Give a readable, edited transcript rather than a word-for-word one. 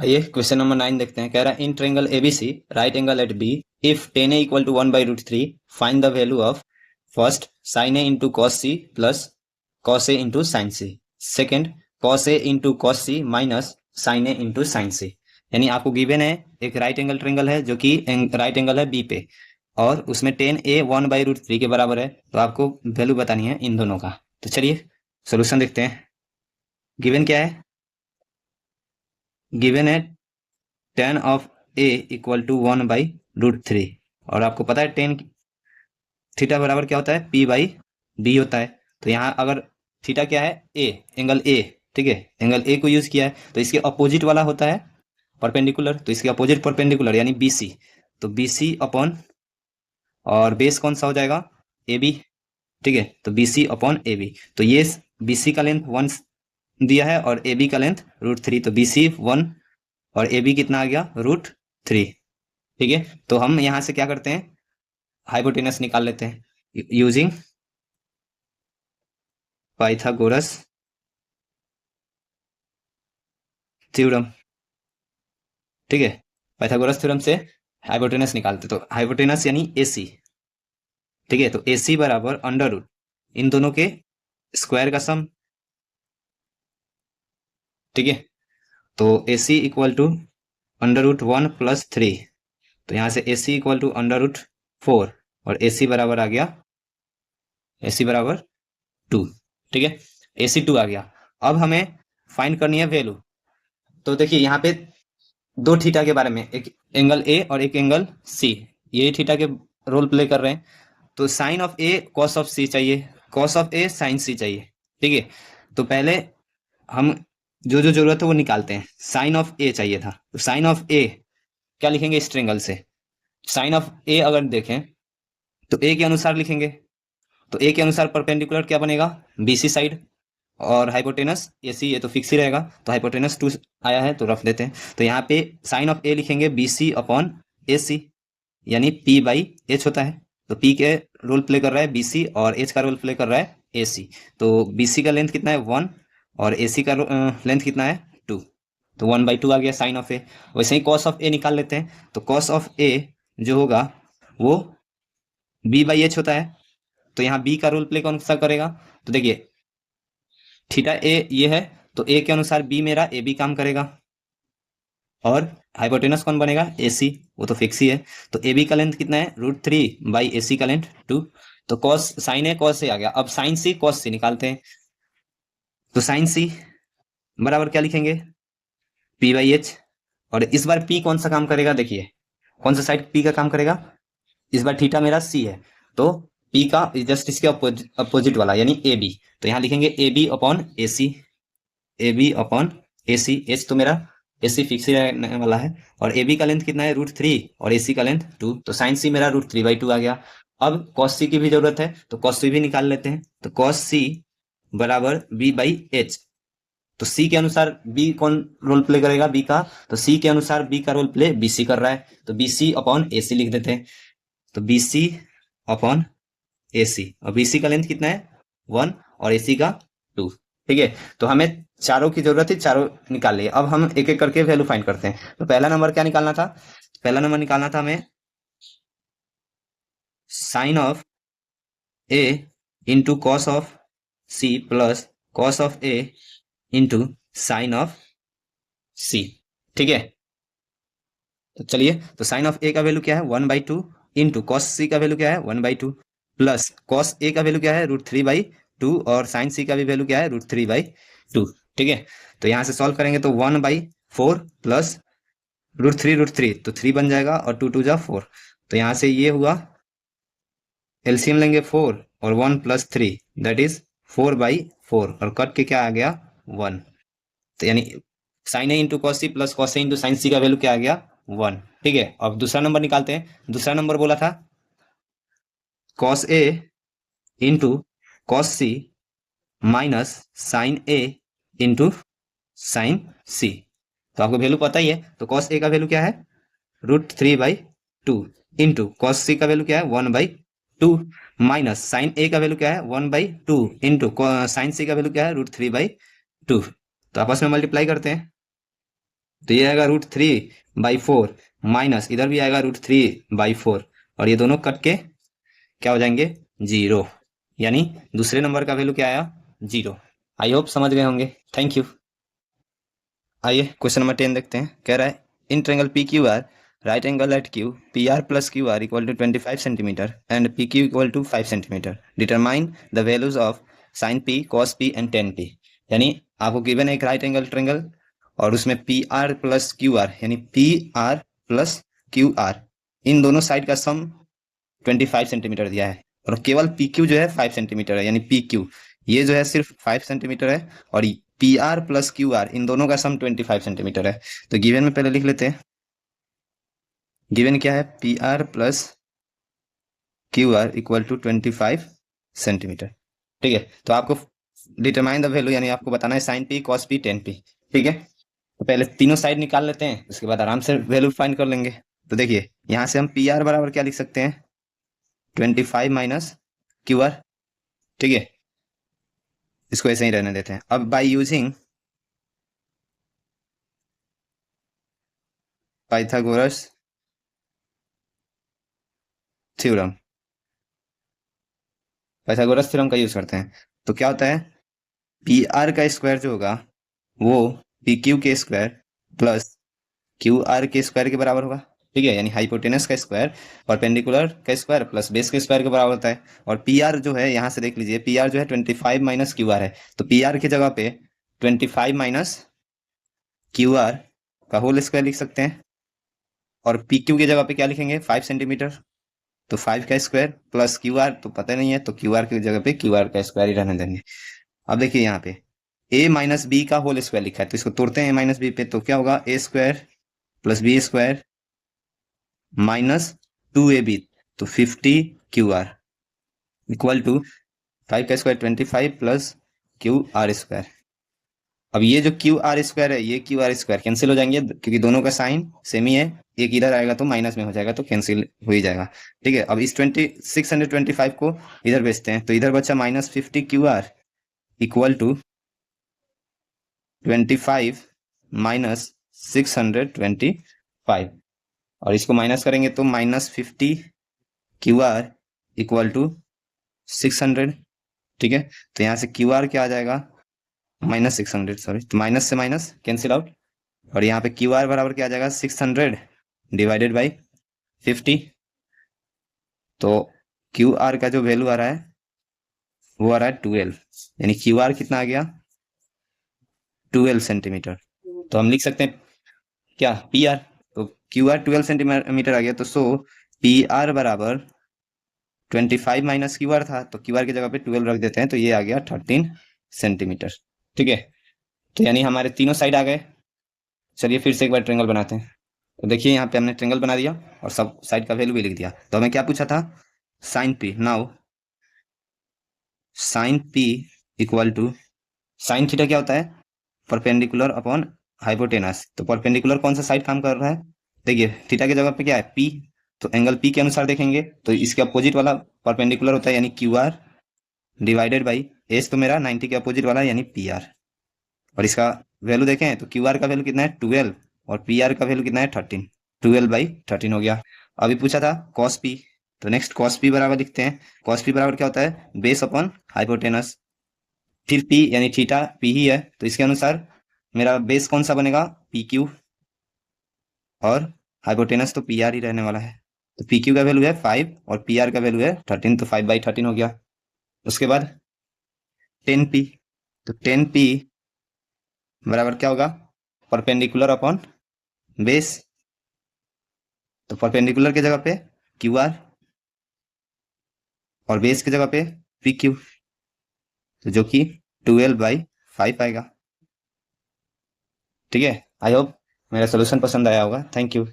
आइए question number 9 देखते हैं। कह रहा है in triangle ABC right angle at B if tan a equal to 1/√3 find the value of first sin a into cos C plus cos a into sine C, second cos a into cos C minus sin a into sine C. यानी आपको given है एक right angle triangle है जो कि right angle है B पे, और उसमें tan a 1/√3 के बराबर है, तो आपको वैल्यू बतानी है इन दोनों का। तो चलिए सोल्यूशन देखते हैं। गिवन क्या है? गिवन है tan of a equal to 1/√3, और आपको पता है tan थीटा बराबर क्या होता है? p बाई बी होता है। तो यहाँ अगर थीटा क्या है? a, एंगल a, ठीक है, एंगल a को यूज किया है, तो इसके अपोजिट वाला होता है परपेंडिकुलर, तो इसके अपोजिट परपेंडिकुलर यानी bc, तो bc अपॉन, और बेस कौन सा हो जाएगा? ab, ठीक है, तो bc अपॉन ab। तो ये bc का लेंथ 1 दिया है और ab का लेंथ √3, तो bc 1 और ab कितना आ गया? √3, ठीक है। तो हम यहां से क्या करते हैं? हाइपोटेनस निकाल लेते हैं यूजिंग पाइथागोरस थ्योरम, ठीक है। पाइथागोरस थ्योरम से हाइपोटेनस निकालते, तो हाइपोटेनस यानी AC, ठीक है। तो AC बराबर अंडर रूट इन दोनों के स्क्वायर का सम, ठीक है। तो AC इक्वल टू √1 + 3, तो यहां से AC इक्वल टू √4 और AC बराबर आ गया, AC बराबर 2, ठीक है। AC 2 आ गया। अब हमें फाइंड करनी है वैल्यू। तो देखिए यहाँ पे दो थीटा के बारे में, एक एंगल ए और एक एंगल सी, ये थीटा के रोल प्ले कर रहे हैं। तो sine of A cos of C चाहिए, cos of A sine C चाहिए, ठीक है। तो पहले हम जो जो जरूरत है वो निकालते हैं। साइन ऑफ ए चाहिए था, तो साइन ऑफ ए क्या लिखेंगे इस ट्रायंगल से? साइन ऑफ ए अगर देखें तो ए के अनुसार लिखेंगे, तो ए के अनुसार परपेंडिकुलर क्या बनेगा? बीसी साइड, और हाइपोटेनस AC ये तो फिक्स ही रहेगा, तो हाइपोटेनस 2 आया है तो रख देते हैं। तो यहाँ पे साइन ऑफ ए लिखेंगे BC अपॉन AC, यानी P/H होता है। तो P के रोल प्ले कर रहा है BC और H का रोल प्ले कर रहा है AC। तो BC का लेंथ कितना है? 1, और AC का लेंथ कितना है? 2, तो 1/2 आ गया साइन ऑफ ए। वैसे ही कॉस ऑफ ए निकाल लेते हैं, तो कॉस ऑफ ए जो होगा वो B/H होता है। तो यहाँ B का रोल प्ले कौन सा करेगा? तो देखिए थीटा ए ये है, तो ए के अनुसार बी मेरा ए बी काम करेगा, और हाइपोटेनस कौन बनेगा? AC, वो तो फिक्स ही है। तो ए बी का लेंथ कितना है? √3/AC का लेंथ 2। तो cos sine A cos A आ गया। अब साइन सी कॉस सी निकालते हैं। तो साइन सी बराबर क्या लिखेंगे? P/H, और इस बार P कौन सा काम करेगा? देखिए कौन सा साइड P का काम करेगा? इस बार थीटा मेरा C है, तो P का जस्ट इसके अपोजिट वाला यानी AB। तो यहाँ लिखेंगे AB upon AC, AB upon AC, H तो मेरा AC फिक्स ही रहने वाला है, और AB का लेंथ कितना है? √3, और AC का लेंथ 2, तो साइन सी मेरा √3/2 आ गया। अब cos C की भी जरूरत है, तो cos C भी निकाल लेते हैं। तो cos C बराबर B/H, तो C के अनुसार B कौन रोल प्ले करेगा? B का, तो C के अनुसार B का रोल प्ले BC कर रहा है, तो BC अपॉन AC लिख देते हैं। तो BC अपॉन AC, और BC का लेंथ कितना है? 1, और AC का 2, ठीक है। तो हमें चारों की जरूरत है, चारों निकाल लिए। अब हम एक एक करके वैल्यू फाइंड करते हैं। तो पहला नंबर क्या निकालना था? पहला नंबर निकालना था हमें sine of A into cos of C plus cos of A into sine of C, ठीक है। तो चलिए, तो साइन ऑफ ए का वैल्यू क्या है? 1/2 इंटू कॉस सी का वैल्यू क्या है? 1/2 प्लस कॉस ए का वैल्यू क्या है? √3/2, और साइन सी का भी वैल्यू क्या है? √3/2, ठीक है। तो यहां से सॉल्व करेंगे तो 1/4 प्लस √3 तो 3 बन जाएगा, और 2 2 जा 4, तो यहां से ये हुआ, एलसीएम लेंगे 4 और 1 + 3 दैट इज 4/4, और कट के क्या आ गया? 1। तो यानी sine A into cos C plus cos A into sine C का वैल्यू क्या आ गया? 1, ठीक है। अब दूसरा नंबर निकालते हैं। दूसरा नंबर बोला था cos A into cos C minus sign A into sine सी, तो आपको वैल्यू पता ही है। तो कॉस ए का वैल्यू क्या है? √3/2 इंटू कॉस सी का वैल्यू क्या है? 1/2 माइनस साइन ए का वैल्यू क्या है? 1/2 इंटू साइन सी का वैल्यू क्या है? √3/2। तो आपस में मल्टीप्लाई करते हैं, तो ये आएगा √3/4 माइनस इधर भी आएगा √3/4 और ये दोनों कट के क्या हो जाएंगे 0, यानी दूसरे नंबर का वैल्यू क्या आया 0। आई होप समझ गए होंगे। Thank you. आइए क्वेश्चन नंबर 10 देखते हैं। कह रहा है in triangle P Q R right angle at Q P R plus Q R equal to 25 centimetre and P Q equal to 5 centimetre, determine the values of sine P cos P and tan P. यानी आपको given है एक right angle triangle और उसमें P R plus Q R यानी P R plus Q R इन दोनों side का सम 25 सेंटीमीटर दिया है और केवल पी क्यू जो है 5 सेंटीमीटर है, यानी पी क्यू ये जो है सिर्फ 5 सेंटीमीटर है और P R plus Q R इन दोनों का सम 25 सेंटीमीटर है। तो गिवन में पहले लिख लेते हैं, गिवन क्या है P R plus Q R equal to 25 centimetre. ठीक है, तो आपको डिटरमाइन द वैल्यू यानी आपको बताना है sine P cos P tan P. ठीक है, तो पहले तीनों साइड निकाल लेते हैं, उसके बाद आराम से वैल्यू फाइंड कर लेंगे। तो देखिए यहां से हम पी आर बराबर क्या लिख सकते हैं 25 माइनस क्यू आर। ठीक है, इसको ऐसे ही रहने देते हैं। अब by using Pythagoras theorem, Pythagoras theorem का यूज करते हैं तो क्या होता है पी आर का स्क्वायर जो होगा वो पी क्यू के स्क्वायर प्लस क्यू आर के स्क्वायर के बराबर होगा। ठीक है, यानी हाइपोटेनस का स्क्वायर परपेंडिकुलर का स्क्वायर प्लस बेस के स्क्वायर के बराबर होता है। और पी आर जो है यहाँ से देख लीजिए पी आर जो है 25 माइनस क्यू आर है, तो पी आर की जगह पे 25 माइनस क्यू आर का होल स्क्वायर लिख सकते हैं और पी क्यू की जगह पे क्या लिखेंगे 5 सेंटीमीटर, तो 5 का स्क्वायर प्लस क्यू आर तो पता नहीं है तो क्यू आर की जगह पे क्यू आर का स्क्वायर ही रहने देंगे। अब देखिए यहाँ पे a माइनस बी का होल स्क्वायर लिखा है तो इसको तोड़ते हैं a माइनस बी पे, तो क्या होगा a square plus B square minus 2ab, तो 50 क्यू आर इक्वल टू 5 का square 25 plus Q R square. अब ये जो क्यू आर स्क्वायर है ये क्यू आर स्क्वायर कैंसिल हो जाएंगे क्योंकि दोनों का साइन सेम ही है, एक इधर आएगा तो माइनस में हो जाएगा तो कैंसिल हो ही जाएगा। ठीक है, अब इस 625 को इधर भेजते हैं तो इधर बचा -50 Q R equal to 25 minus 625 और इसको माइनस करेंगे तो -50 क्यू आर इक्वल टू 600। ठीक है, तो यहाँ से क्यू आर क्या आ जाएगा -600, सॉरी, तो माइनस से माइनस कैंसिल आउट और यहाँ पे क्यू आर बराबर क्या आ जाएगा 600 डिवाइडेड बाई 50। तो क्यू आर का जो वैल्यू आ रहा है वो आ रहा है 12, यानी क्यू आर कितना आ गया 12 सेंटीमीटर। तो हम लिख सकते हैं क्या पी आर, तो क्यू आर 12 सेंटीमीटर आ गया तो सो पी आर बराबर 25 माइनस क्यू आर था तो क्यू आर की जगह पे 12 रख देते हैं तो ये आ गया 13 सेंटीमीटर। ठीक है, तो यानी हमारे तीनों साइड आ गए। चलिए फिर से एक बार ट्रेंगल बनाते हैं। तो देखिए यहाँ पे हमने ट्रेंगल बना दिया और सब साइड का वैल्यू भी लिख दिया। तो हमें क्या पूछा था sine P, now sine P equal to sine theta क्या होता है परपेंडिकुलर अपॉन हाइपोटेनस, तो परपेंडिकुलर कौन सा साइड काम कर रहा है देखिए थीटा की जगह पे क्या है पी, तो एंगल पी के अनुसार देखेंगे तो इसके अपोजिट वाला परपेंडिकुलर होता है यानी Q R divided by S, तो मेरा 90 के अपोजिट वाला यानी पी आर। और इसका वैल्यू देखें तो क्यू आर का वैल्यू कितना है 12 और पी आर का वैल्यू कितना है 13, 12/13 हो गया। अभी पूछा था कॉस पी, तो नेक्स्ट कॉस पी बराबर लिखते हैं। कॉस पी बराबर क्या होता है बेस अपॉन हाइपोटेनस, फिर पी यानी थीटा पी ही है तो इसके अनुसार मेरा बेस कौन सा बनेगा पी क्यू और हाइपोटेनस तो पी आर ही रहने वाला है। तो पी क्यू का वैल्यू है 5 और पी आर का वैल्यू है 13, तो 5/13 हो गया। उसके बाद 10p, तो 10p बराबर क्या होगा परपेंडिकुलर अपॉन बेस, तो परपेंडिकुलर की जगह पे क्यू आर और बेस की जगह पे पी क्यू, तो जो कि 12/5 आएगा। ठीक है, आई होप मेरा सोल्यूशन पसंद आया होगा। Thank you.